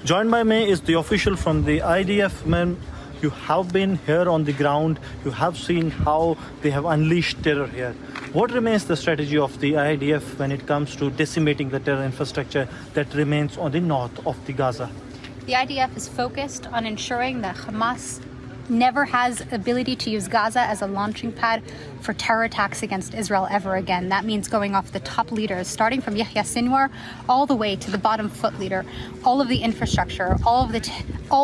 Joined by me is the official from the IDF. Men, you have been here on the ground. You have seen how they have unleashed terror here. What remains the strategy of the IDF when it comes to decimating the terror infrastructure that remains on the north of the Gaza? The IDF is focused on ensuring that Hamas never has ability to use Gaza as a launching pad for terror attacks against Israel ever again. That means going off the top leaders, starting from Yahya Sinwar all the way to the bottom foot leader, all of the infrastructure, all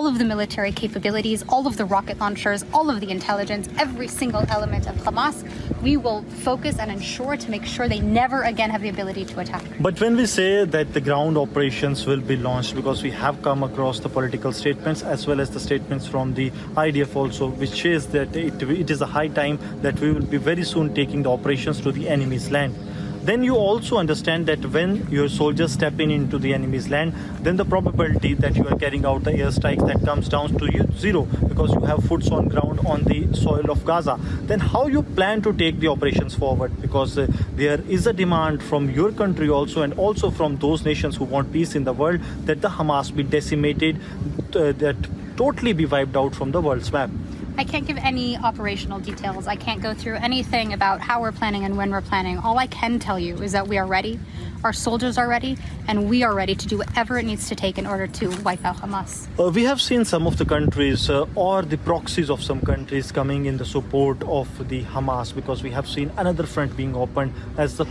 of the military capabilities, all of the rocket launchers, all of the intelligence, every single element of Hamas. We will focus and ensure to make sure they never again have the ability to attack. But when we say that the ground operations will be launched, because we have come across the political statements as well as the statements from the IDF also, which says that it is a high time that we will be very soon taking the operations to the enemy's land. Then you also understand that when your soldiers step into the enemy's land, then the probability that you are carrying out the airstrikes that comes down to zero, because you have foots on ground on the soil of Gaza. Then how you plan to take the operations forward? Because there is a demand from your country also, and also from those nations who want peace in the world, that the Hamas be decimated, that totally be wiped out from the world's map. I can't give any operational details. I can't go through anything about how we're planning and when we're planning. All I can tell you is that we are ready, our soldiers are ready, and we are ready to do whatever it needs to take in order to wipe out Hamas. We have seen some of the countries or the proxies of some countries coming in the support of the Hamas, because we have seen another front being opened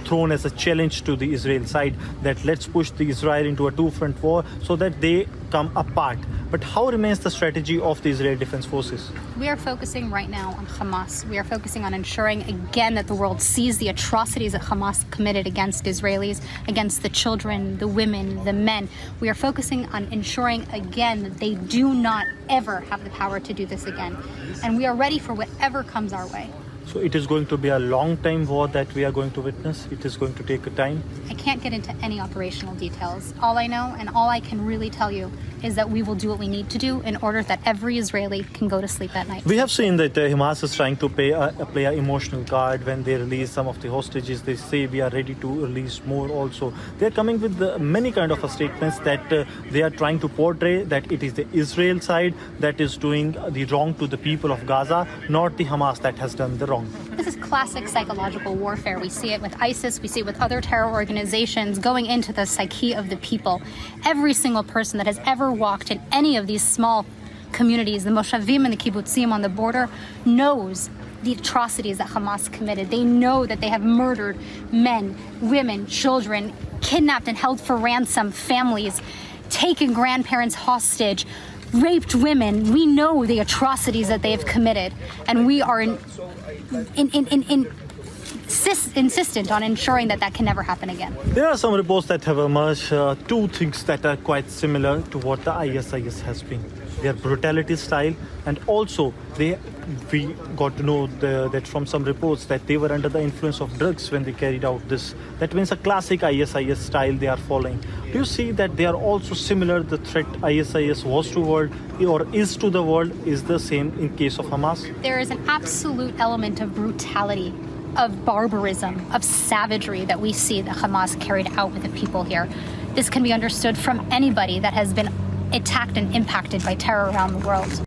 thrown as a challenge to the Israel side, that let's push the Israel into a two-front war so that they come apart. But how remains the strategy of the Israeli Defense Forces? We are focusing right now on Hamas. We are focusing on ensuring again that the world sees the atrocities that Hamas committed against Israelis, against the children, the women, the men. We are focusing on ensuring again that they do not ever have the power to do this again. And we are ready for whatever comes our way. So it is going to be a long-time war that we are going to witness. It is going to take a time. I can't get into any operational details. All I know and all I can really tell you is that we will do what we need to do in order that every Israeli can go to sleep at night. We have seen that Hamas is trying to play an emotional card when they release some of the hostages. They say we are ready to release more also. They are coming with many kind of statements that they are trying to portray that it is the Israel side that is doing the wrong to the people of Gaza, not the Hamas that has done the wrong. This is classic psychological warfare. We see it with ISIS, we see it with other terror organizations going into the psyche of the people. Every single person that has ever walked in any of these small communities, the Moshavim and the Kibbutzim on the border, knows the atrocities that Hamas committed. They know that they have murdered men, women, children, kidnapped and held for ransom families, taken grandparents hostage, raped women. We know the atrocities that they have committed, and we are insistent on ensuring that can never happen again. There are some reports that have emerged, two things that are quite similar to what the ISIS has been. Their brutality style, and also we got to know that from some reports that they were under the influence of drugs when they carried out this. That means a classic ISIS style they are following. Do you see that they are also similar? The threat ISIS was to the world or is to the world is the same in case of Hamas? There is an absolute element of brutality, of barbarism, of savagery that we see that Hamas carried out with the people here. This can be understood from anybody that has been attacked and impacted by terror around the world.